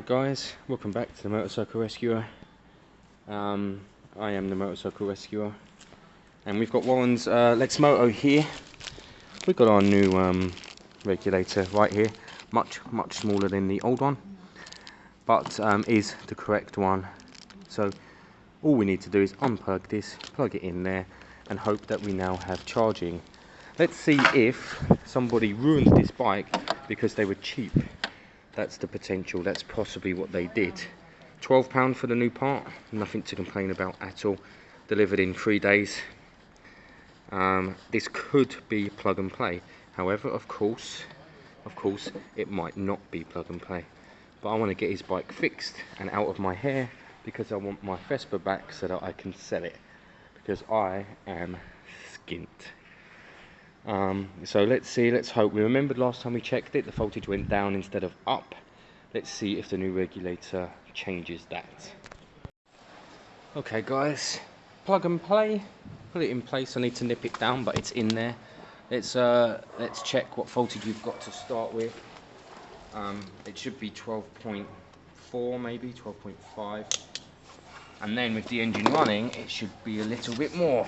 Alright guys, welcome back to the Motorcycle Rescuer. I am the Motorcycle Rescuer, and we've got Warren's Lexmoto here. We've got our new regulator right here, much smaller than the old one, but is the correct one. So all we need to do is unplug this, plug it in there, and hope that we now have charging. Let's see if somebody ruined this bike because they were cheap. That's the potential. That's possibly what they did. £12 for the new part, nothing to complain about at all. Delivered in 3 days. This could be plug and play. However, of course, it might not be plug and play. But I want to get his bike fixed and out of my hair because I want my Vespa back so that I can sell it. Because I am skint. So let's see, let's hope. We remembered last time we checked it, the voltage went down instead of up. Let's see if the new regulator changes that. Okay guys, plug and play, put it in place. I need to nip it down, but it's in there. Let's check what voltage you've got to start with. It should be 12.4, maybe 12.5, and then with the engine running it should be a little bit more.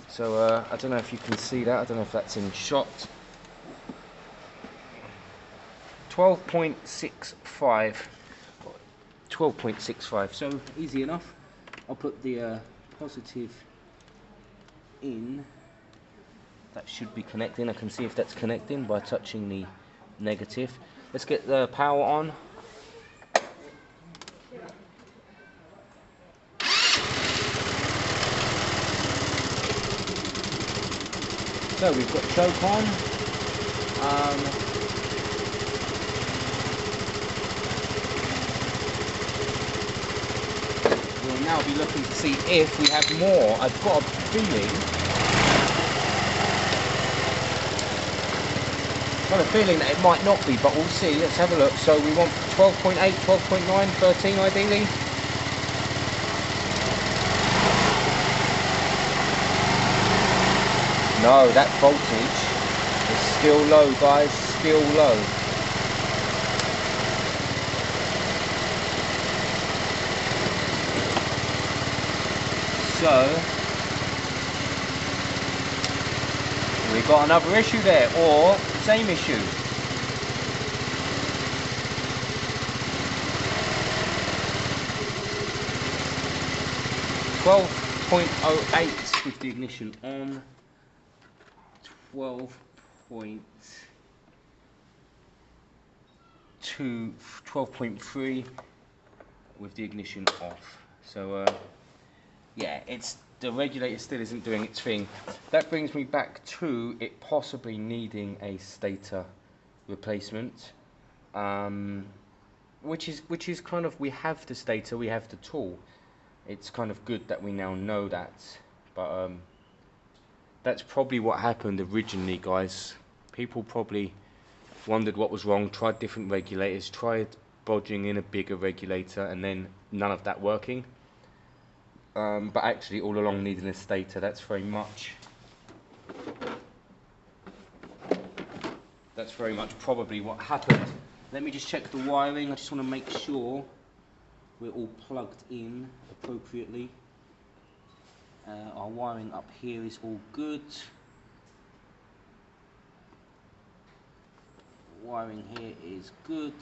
So I don't know if you can see that, I don't know if that's in shot. 12.65, 12.65, so easy enough. I'll put the positive in. That should be connecting. I can see if that's connecting by touching the negative. Let's get the power on. So we've got choke on. We'll now be looking to see if we have more. I've got a feeling that it might not be, but we'll see. Let's have a look. So we want 12.8, 12.9, 13 ideally. No, that voltage is still low, guys, still low. So, we've got another issue there, or same issue. .08 with the ignition on. 12.3 with the ignition off. So yeah, the regulator still isn't doing its thing. That brings me back to it possibly needing a stator replacement, which is kind of, we have the stator, we have the tool. It's kind of good that we now know that, but that's probably what happened originally, guys. People probably wondered what was wrong, tried different regulators, tried bodging in a bigger regulator, and then none of that working. But actually all along needing a stator. That's very much probably what happened. Let me just check the wiring. I just want to make sure we're all plugged in appropriately. Our wiring up here is all good. Wiring here is good.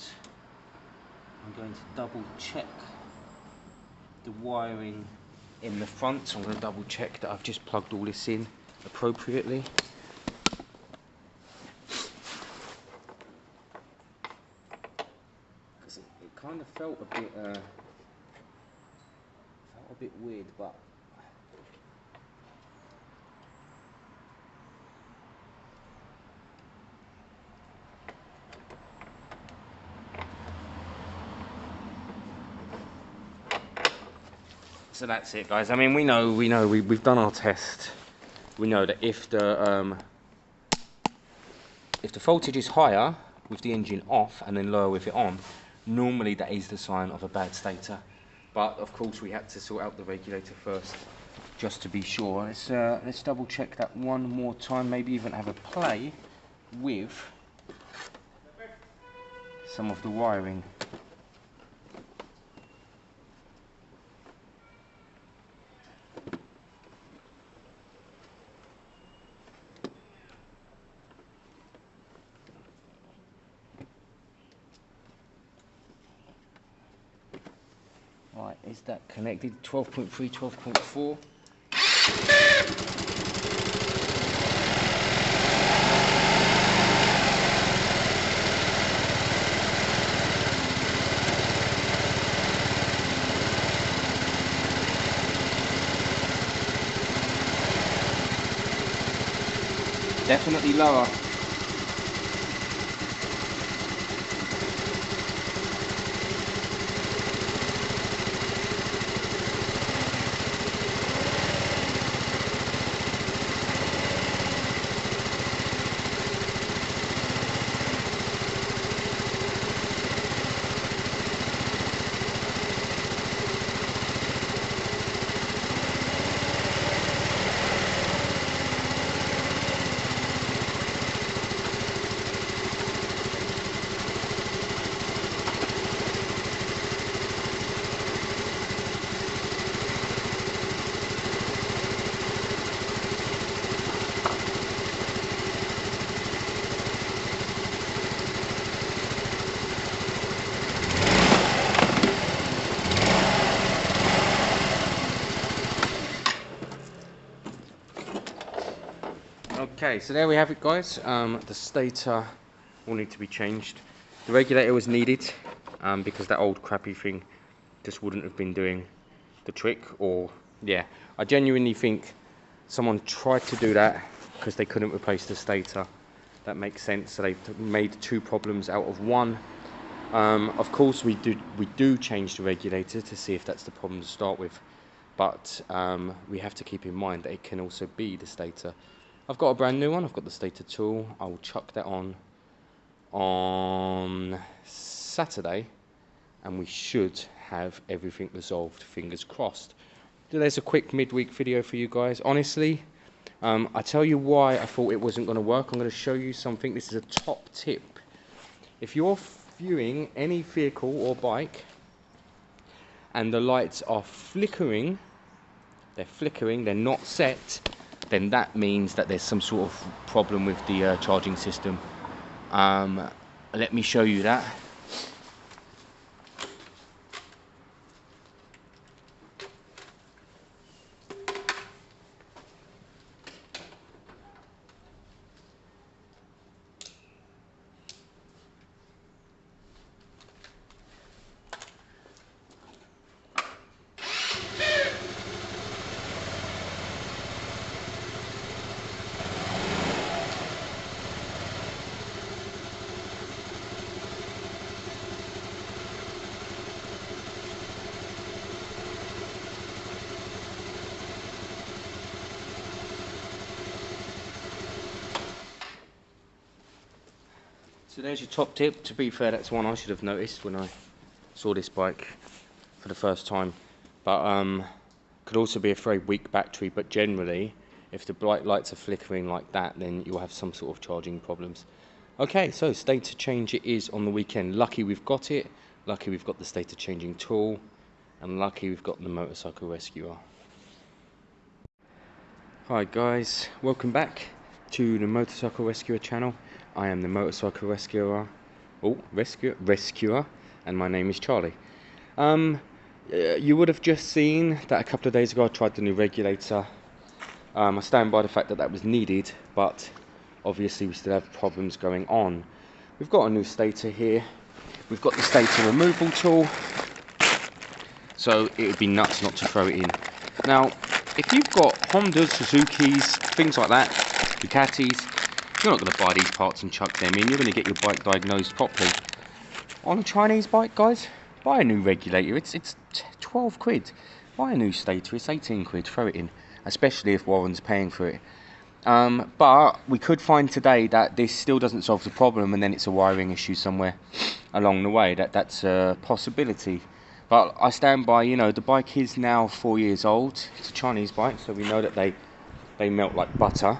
I'm going to double check the wiring in the front. So I'm going to double check that I've just plugged all this in appropriately. Because it kind of felt a bit weird, but so that's it, guys. I mean, we know, we've done our test. We know that if the voltage is higher with the engine off and then lower with it on, normally that is the sign of a bad stator. But of course, we had to sort out the regulator first, just to be sure. Let's double check that one more time. Maybe even have a play with some of the wiring. is that connected? 12.3, 12.4. Definitely lower. Okay, so there we have it, guys. The stator will need to be changed. The regulator was needed because that old crappy thing just wouldn't have been doing the trick. Or yeah, I genuinely think someone tried to do that because they couldn't replace the stator. That makes sense. So they made two problems out of one. Of course, we do change the regulator to see if that's the problem to start with, but we have to keep in mind that it can also be the stator. I've got a brand new one. I've got the Stator tool. I will chuck that on Saturday, and we should have everything resolved. Fingers crossed. So there's a quick midweek video for you guys. Honestly, I tell you why I thought it wasn't going to work. I'm going to show you something. This is a top tip. If you're viewing any vehicle or bike and the lights are flickering, they're not set, then that means that there's some sort of problem with the charging system. Let me show you that. So there's your top tip. To be fair, that's one I should have noticed when I saw this bike for the first time. But could also be a very weak battery, but generally, if the bright lights are flickering like that, then you'll have some sort of charging problems. Okay, so stator change it is on the weekend. Lucky we've got it. Lucky we've got the stator changing tool. And lucky we've got the motorcycle rescuer. Hi guys, welcome back to the motorcycle rescuer channel. I am the motorcycle rescuer, and my name is Charlie. You would have just seen that a couple of days ago I tried the new regulator. I stand by the fact that that was needed, but obviously we still have problems going on. We've got a new stator here. We've got the stator removal tool, so it would be nuts not to throw it in. Now, if you've got Hondas, Suzukis, things like that, Ducatis, you're not going to buy these parts and chuck them in. You're going to get your bike diagnosed properly. On a Chinese bike, guys, buy a new regulator. It's 12 quid. Buy a new stator. It's 18 quid. Throw it in, especially if Warren's paying for it. But we could find today that this still doesn't solve the problem, and then it's a wiring issue somewhere along the way. That's a possibility. But I stand by, you know, the bike is now 4 years old. It's a Chinese bike, so we know that they melt like butter.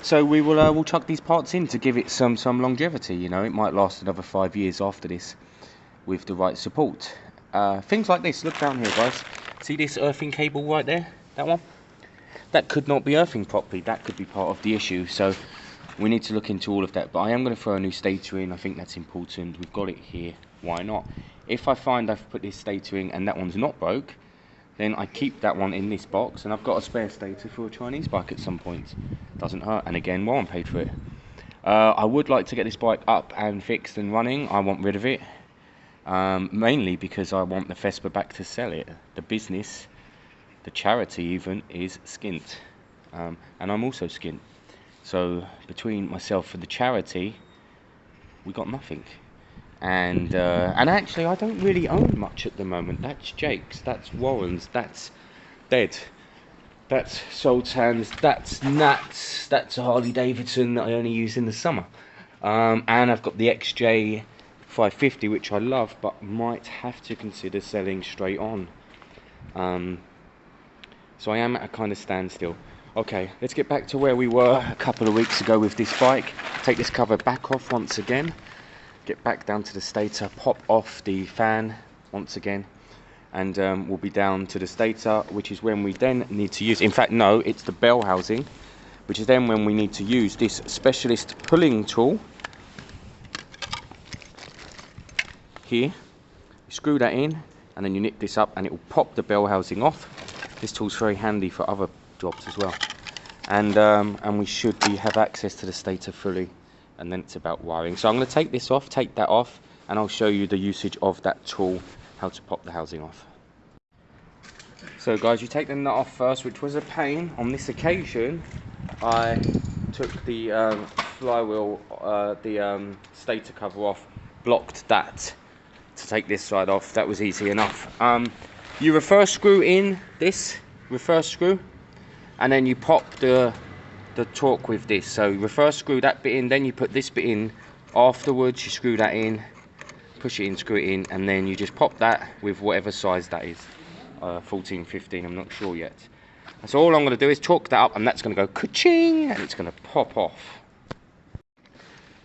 So we'll chuck these parts in to give it some longevity. You know, it might last another 5 years after this with the right support. Things like this. Look down here, guys. See this earthing cable right there? That one? That could not be earthing properly. That could be part of the issue. So we need to look into all of that. But I am going to throw a new stator in. I think that's important. We've got it here. why not? If I find I've put this stator in and that one's not broke, then I keep that one in this box, and I've got a spare stator for a Chinese bike at some point. Doesn't hurt, and again, Warren paid for it. I would like to get this bike up and fixed and running. I want rid of it, mainly because I want the Vespa back to sell it. The business, the charity even, is skint, and I'm also skint. So between myself and the charity, we got nothing. And actually, I don't really own much at the moment. That's Jake's, that's Warren's, that's Dead, that's Sultan's, that's Nat's, that's a Harley Davidson that I only use in the summer. And I've got the XJ 550, which I love, but might have to consider selling straight on. So I am at a kind of standstill. Okay, let's get back to where we were a couple of weeks ago with this bike. Take this cover back off once again. Get back down to the stator, pop off the fan once again, and we'll be down to the stator, which is when we then need to use, in fact no, it's the bell housing, which is then when we need to use this specialist pulling tool here. You screw that in and then you nip this up and it will pop the bell housing off. This tool's very handy for other jobs as well, and we should have access to the stator fully. And then it's about wiring. So I'm going to take this off, take that off, and I'll show you the usage of that tool, how to pop the housing off. So guys, you take the nut off first, which was a pain. On this occasion, I took the flywheel, the stator cover off, blocked that to take this side off. That was easy enough. You reverse screw in this, reverse screw, and then you pop the torque with this. So reverse screw that bit in, then you put this bit in afterwards. You screw that in, push it in, screw it in, and then you just pop that with whatever size that is, 14, 15, I'm not sure yet. And so all I'm going to do is torque that up, and that's going to go ka-ching, and it's going to pop off.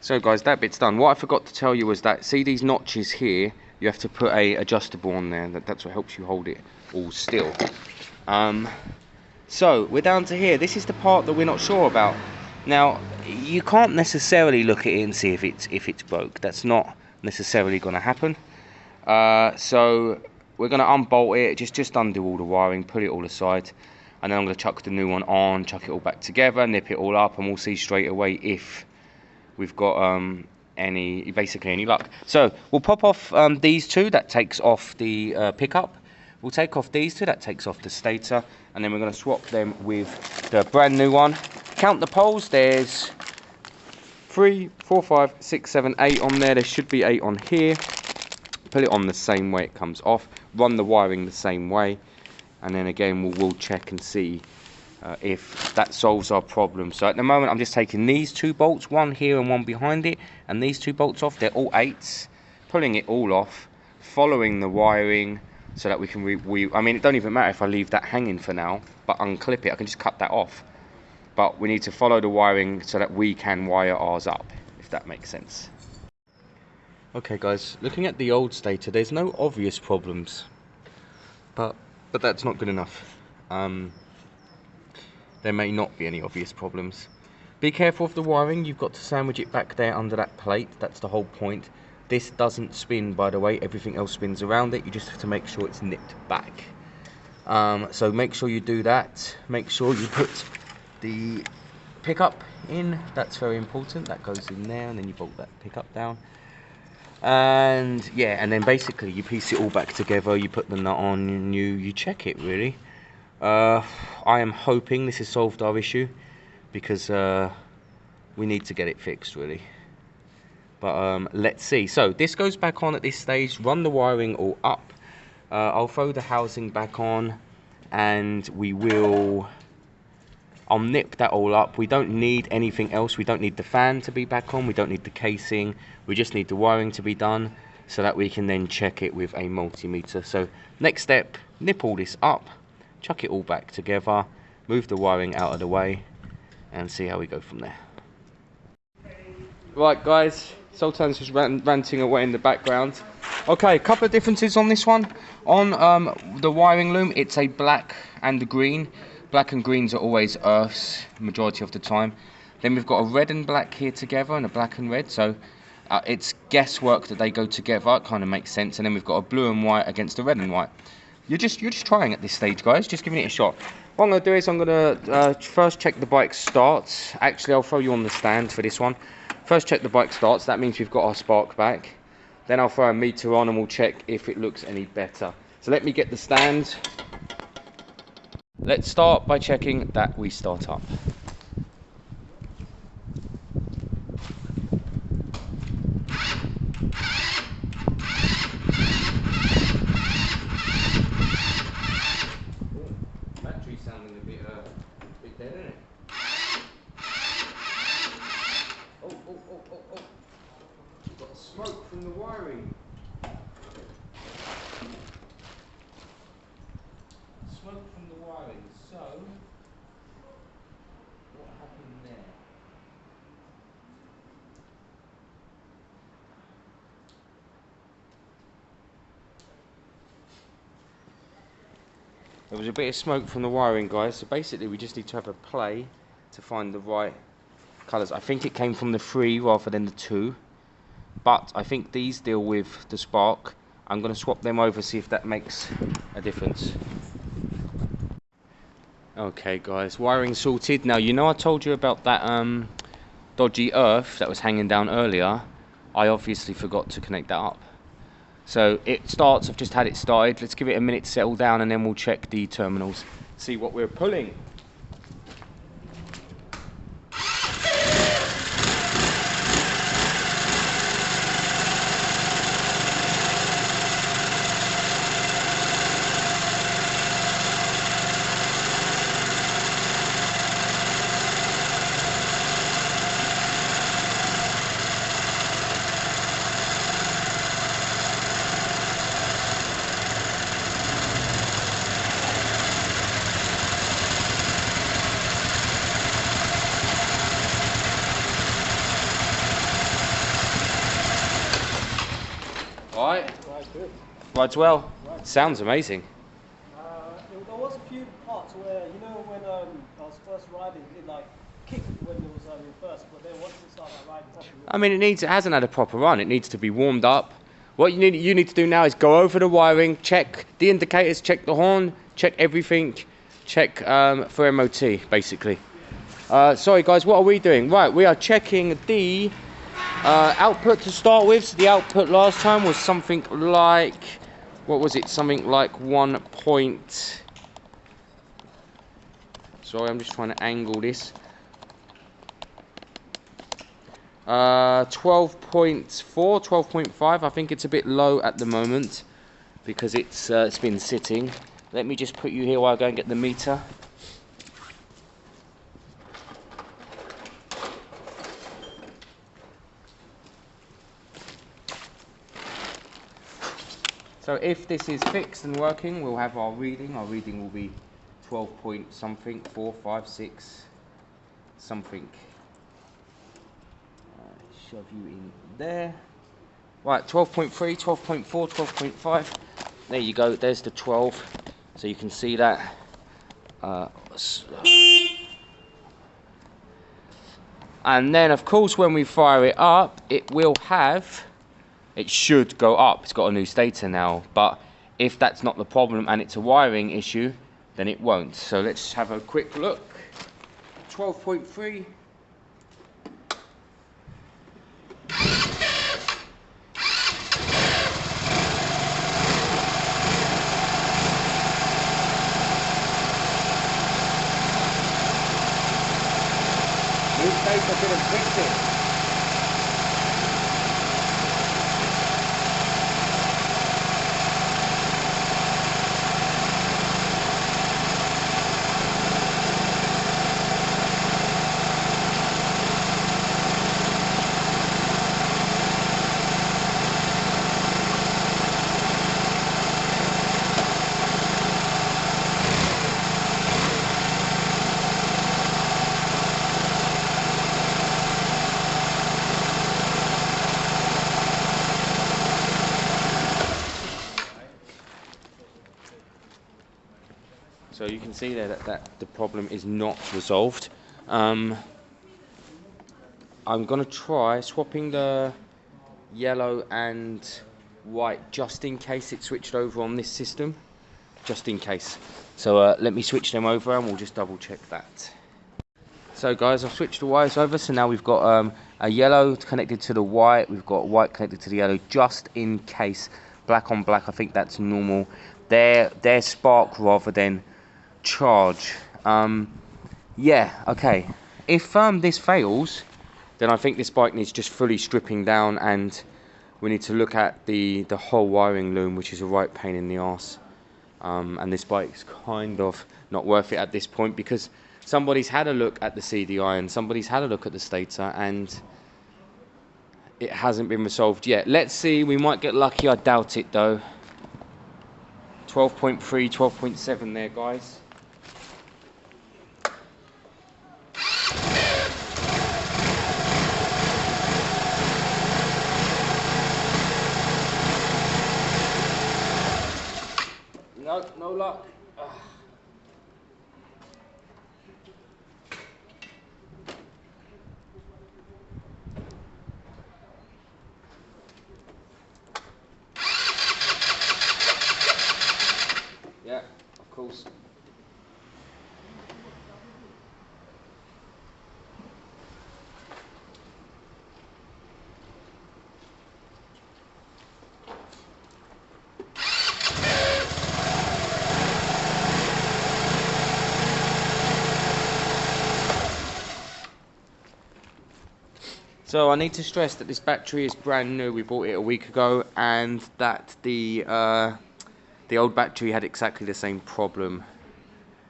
So guys, that bit's done. What I forgot to tell you was that, see these notches here, you have to put a adjustable on there. That's what helps you hold it all still. So we're down to here. This is the part that we're not sure about. Now you can't necessarily look at it and see if it's broke. That's not necessarily going to happen. So we're going to unbolt it, just undo all the wiring, put it all aside, and then I'm going to chuck the new one on, chuck it all back together, nip it all up, and we'll see straight away if we've got basically any luck. So we'll pop off these two. That takes off the pickup. We'll take off these two, that takes off the stator, and then we're going to swap them with the brand new one. Count the poles, there's 3, 4, 5, 6, 7, 8 on there. There should be 8 on here. Put it on the same way it comes off, run the wiring the same way, and then again we'll check and see if that solves our problem. So at the moment I'm just taking these two bolts, one here and one behind it, and these two bolts off. They're all 8s, pulling it all off, following the wiring, so that we can I mean, it don't even matter if I leave that hanging for now, but unclip it, I can just cut that off. But we need to follow the wiring so that we can wire ours up, if that makes sense. Okay guys, looking at the old stator, there's no obvious problems, but that's not good enough. There may not be any obvious problems. Be careful of the wiring. You've got to sandwich it back there under that plate. That's the whole point. This doesn't spin, by the way. Everything else spins around it. You just have to make sure it's nipped back. So make sure you do that. Make sure you put the pickup in. That's very important. That goes in there, and then you bolt that pickup down. And yeah, and then basically you piece it all back together. You put the nut on, and you check it really. I am hoping this has solved our issue, because we need to get it fixed really. But let's see. So this goes back on at this stage. Run the wiring all up. I'll throw the housing back on, and I'll nip that all up. We don't need anything else. We don't need the fan to be back on. We don't need the casing. We just need the wiring to be done, so that we can then check it with a multimeter. So next step, nip all this up, chuck it all back together, move the wiring out of the way, and see how we go from there. Right guys, Sultan's just ranting away in the background. Okay, a couple of differences on this one. On the wiring loom, it's a black and a green. Black and greens are always earths, majority of the time. Then we've got a red and black here together, and a black and red. So it's guesswork that they go together. It kind of makes sense. And then we've got a blue and white against a red and white. You're just trying at this stage, guys. Just giving it a shot. What I'm going to do is I'm going to first check the bike starts. Actually, I'll throw you on the stand for this one. First check the bike starts. That means we've got our spark back. Then I'll throw a meter on and we'll check if it looks any better. So let me get the stand. Let's start by checking that we start up. Battery's sounding a bit dead, isn't it? Oh. We've got smoke from the wiring. Smoke from the wiring. So, what happened there? There was a bit of smoke from the wiring, guys. So basically, we just need to have a play to find the right colours. I think it came from the 3 rather than the 2. But I think these deal with the spark. I'm going to swap them over, see if that makes a difference. Okay, guys, wiring sorted. Now, you know I told you about that dodgy earth that was hanging down earlier. I obviously forgot to connect that up. So it starts, I've just had it started. Let's give it a minute to settle down and then we'll check the terminals, see what we're pulling. Right. Rides well. Right. Sounds amazing. There was a few parts where, you know, when I was first riding, it like kicked when it was reversed, but then once it started riding properly. I mean, it hasn't had a proper run. It needs to be warmed up. What you need to do now is go over the wiring, check the indicators, check the horn, check everything, check for MOT, basically. Sorry guys, what are we doing? Right, we are checking the output to start with. So the output last time was something like, what was it? Something like 1 point. Sorry, I'm just trying to angle this. 12.4, 12.5. I think it's a bit low at the moment because it's been sitting. Let me just put you here while I go and get the meter. So if this is fixed and working, we'll have our reading. Our reading will be 12 point something, 4, 5, 6, something. Shove you in there. Right, 12.3, 12.4, 12.5. There you go, there's the 12. So you can see that. And then, of course, when we fire it up, it should go up. It's got a new stator now. But if that's not the problem and it's a wiring issue, then it won't. So let's have a quick look. 12.3. New stator didn't fix it. So you can see there that the problem is not resolved. I'm going to try swapping the yellow and white, just in case it switched over on this system, just in case. So let me switch them over and we'll just double check that. So guys, I've switched the wires over, so now we've got a yellow connected to the white, we've got white connected to the yellow, just in case. Black on black, I think that's normal. They're spark rather than charge. Yeah, okay. If this fails, then I think this bike needs just fully stripping down, and we need to look at the whole wiring loom, which is a right pain in the arse. And this bike's kind of not worth it at this point, because somebody's had a look at the CDI and somebody's had a look at the Stator, and it hasn't been resolved yet. Let's see, we might get lucky. I doubt it though. 12.3, 12.7 there, guys. No, no luck. Ugh. Yeah, of course. So I need to stress that this battery is brand new. We bought it a week ago, and that the old battery had exactly the same problem.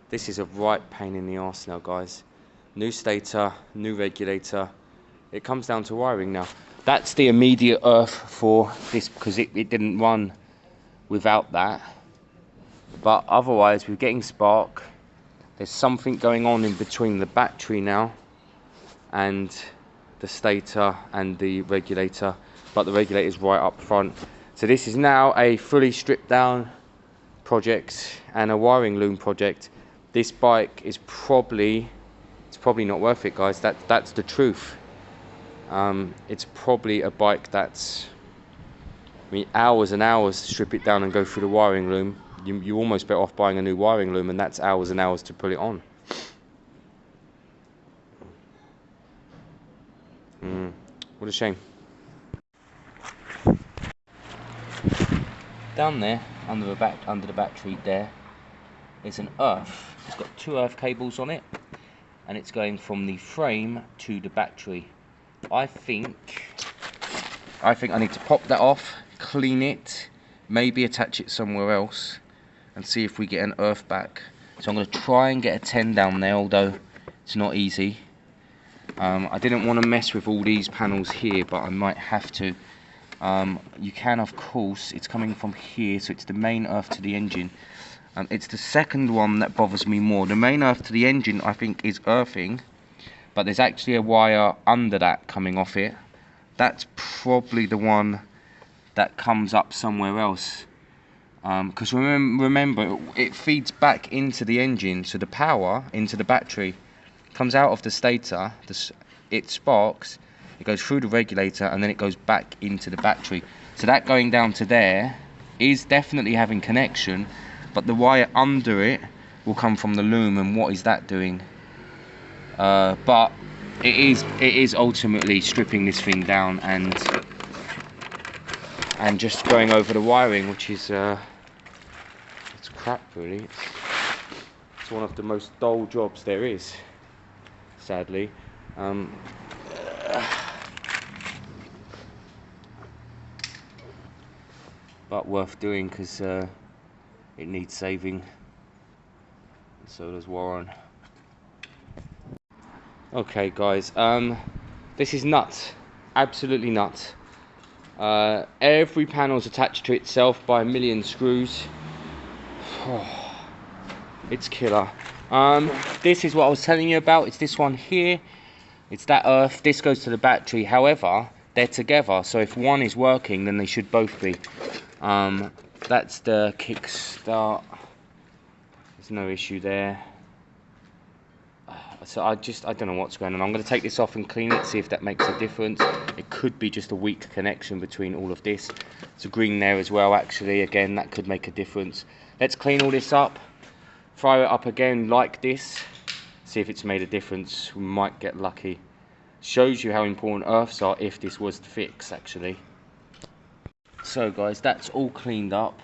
This is a right pain in the arse now, guys. New stator, new regulator. It comes down to wiring now. That's the immediate earth for this, because it didn't run without that. But otherwise, we're getting spark. There's something going on in between the battery now and the stator and the regulator, but the regulator is right up front. So this is now a fully stripped down project and a wiring loom project. This bike is probably not worth it, guys. That's the truth. It's probably a bike that's, I mean, hours and hours to strip it down and go through the wiring loom. You almost better off buying a new wiring loom, and that's hours and hours to put it on. What a shame. Down there, under the battery there, is an earth. It's got two earth cables on it, and it's going from the frame to the battery. I think I need to pop that off, clean it, maybe attach it somewhere else, and see if we get an earth back. So I'm going to try and get a 10 down there, although it's not easy. I didn't want to mess with all these panels here, but I might have to. You can, of course, it's coming from here, so it's the main earth to the engine. It's the second one that bothers me more. The main earth to the engine, I think, is earthing, but there's actually a wire under that coming off it. That's probably the one that comes up somewhere else. Because remember, it feeds back into the engine, so the power into the battery comes out of the stator, it sparks, it goes through the regulator, and then it goes back into the battery. So that going down to there is definitely having connection, but the wire under it will come from the loom, and what is that doing? But it is ultimately stripping this thing down and just going over the wiring, which is it's crap, really. It's one of the most dull jobs there is, sadly. But worth doing, because it needs saving. So does Warren. Okay, guys, this is nuts, absolutely nuts. Every panel's attached to itself by a million screws. Oh, it's killer. This is what I was telling you about. It's this one here. It's that earth. This goes to the battery. However, they're together, so if one is working, then they should both be. That's the kickstart. There's no issue there. So I don't know what's going on. I'm going to take this off and clean it, see if that makes a difference. It could be just a weak connection between all of this. There's a green there as well, actually. Again, that could make a difference. Let's clean all this up, fire it up again like this, see if it's made a difference. We might get lucky. Shows you how important earths are if this was to fix, actually. So guys, that's all cleaned up.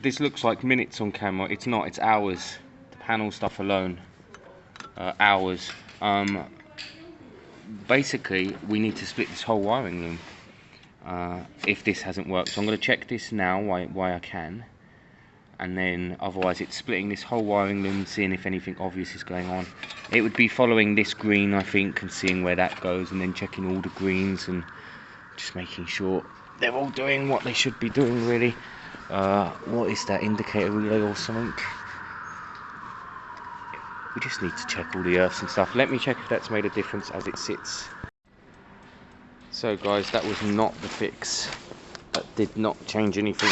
This looks like minutes on camera. It's not, it's hours. The panel stuff alone, hours. Basically, we need to split this whole wiring loom if this hasn't worked. So I'm going to check this now why I can, and then otherwise it's splitting this whole wiring loom, seeing if anything obvious is going on. It would be following this green, I think, and seeing where that goes, and then checking all the greens and just making sure they're all doing what they should be doing, really. What is that, indicator relay or something? We just need to check all the earths and stuff. Let me check if that's made a difference as it sits. So guys, that was not the fix. That did not change anything.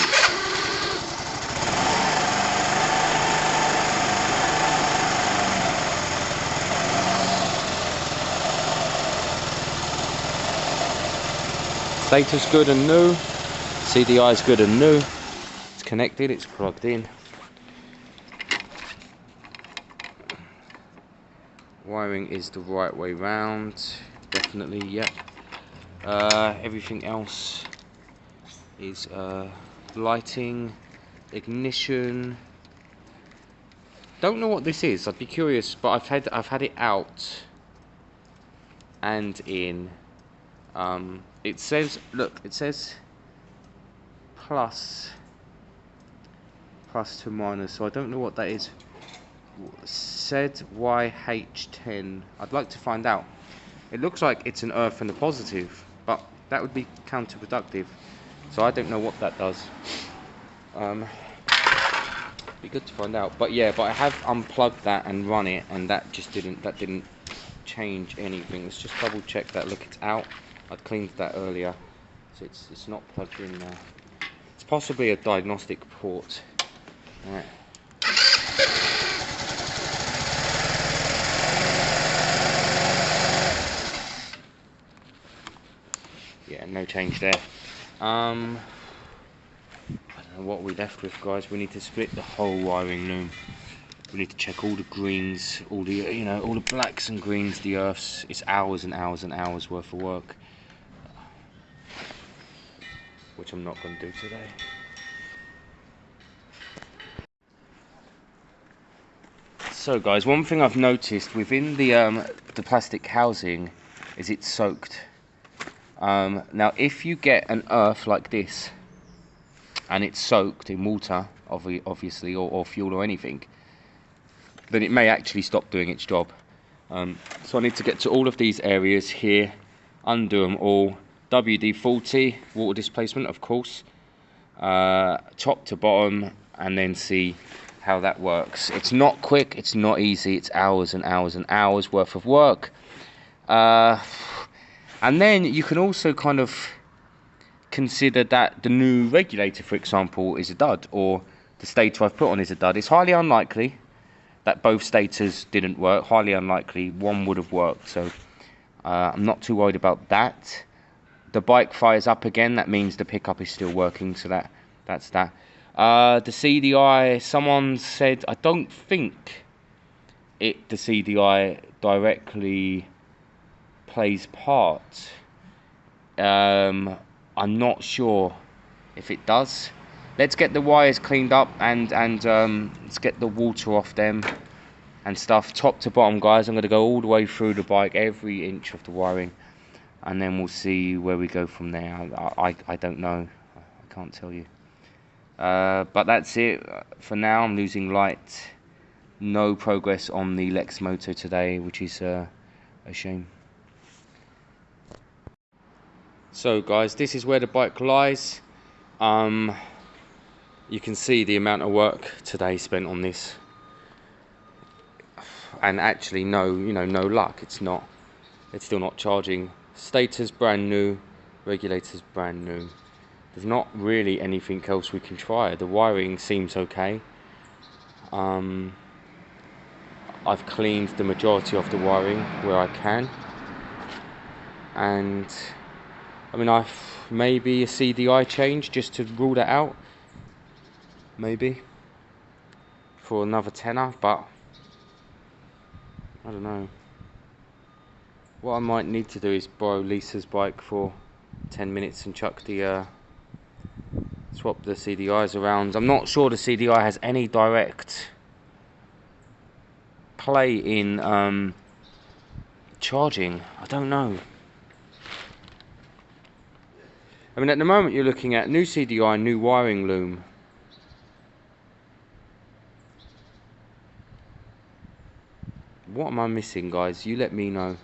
Stator's good and new. CDI's good and new. It's connected, it's plugged in. Wiring is the right way round, definitely, yep. Everything else is lighting, ignition. Don't know what this is. I'd be curious, but I've had it out and in. It says, look, it says plus to minus, so I don't know what that is. Said YH10. I'd like to find out. It looks like it's an earth and a positive, but that would be counterproductive, so I don't know what that does. Be good to find out. But yeah, but I have unplugged that and run it, and that just didn't change anything. Let's just double check that. Look, it's out. I'd cleaned that earlier, so it's not plugged in now. It's possibly a diagnostic port. All right. Yeah, no change there. I don't know what we're left with, guys. We need to split the whole wiring loom. We need to check all the greens, all the, you know, all the blacks and greens, the earths. It's hours and hours and hours worth of work, which I'm not going to do today. So guys, one thing I've noticed within the plastic housing is it's soaked. Now if you get an earth like this and it's soaked in water, obviously, or fuel or anything, then it may actually stop doing its job. So I need to get to all of these areas here, undo them all, WD-40, water displacement of course, top to bottom, and then see how that works. It's not quick, it's not easy, it's hours and hours and hours worth of work. And then you can also kind of consider that the new regulator, for example, is a dud, or the stator I've put on is a dud. It's highly unlikely that both stators didn't work, highly unlikely one would have worked, so I'm not too worried about that. The bike fires up again, that means the pickup is still working, so that's that. The CDI, someone said, I don't think the CDI directly plays part. I'm not sure if it does. Let's get the wires cleaned up and let's get the water off them and stuff, top to bottom, guys. I'm going to go all the way through the bike, every inch of the wiring, and then we'll see where we go from there. I don't know, I can't tell you. But that's it for now. I'm losing light. No progress on the Lexmoto today, which is a shame. So guys, this is where the bike lies. You can see the amount of work today spent on this, and actually no luck. It's still not charging. Stator's brand new, regulator's brand new. There's not really anything else we can try. The wiring seems okay. I've cleaned the majority of the wiring where I can, and I mean, maybe a CDI change just to rule that out, maybe for another tenner, but I don't know. What I might need to do is borrow Lisa's bike for 10 minutes and chuck the swap the CDIs around. I'm not sure the CDI has any direct play in charging. I don't know. I mean, at the moment you're looking at new CDI, new wiring loom. What am I missing, guys? You let me know.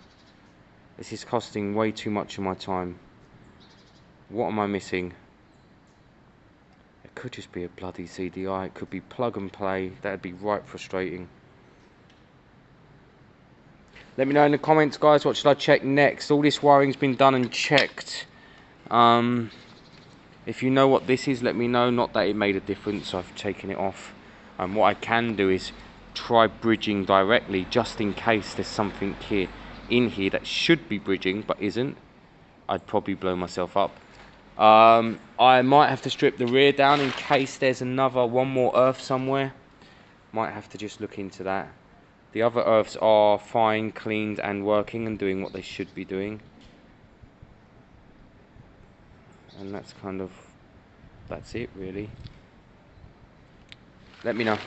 This is costing way too much of my time. What am I missing? It could just be a bloody CDI. It could be plug and play. That'd be right frustrating. Let me know in the comments, guys, what should I check next? All this wiring's been done and checked. If you know what this is, let me know. Not that it made a difference, so I've taken it off. What I can do is try bridging directly, just in case there's something here in here that should be bridging but isn't. I'd probably blow myself up. I might have to strip the rear down in case there's one more earth somewhere. Might have to just look into that. The other earths are fine, cleaned and working and doing what they should be doing. And that's it really. Let me know.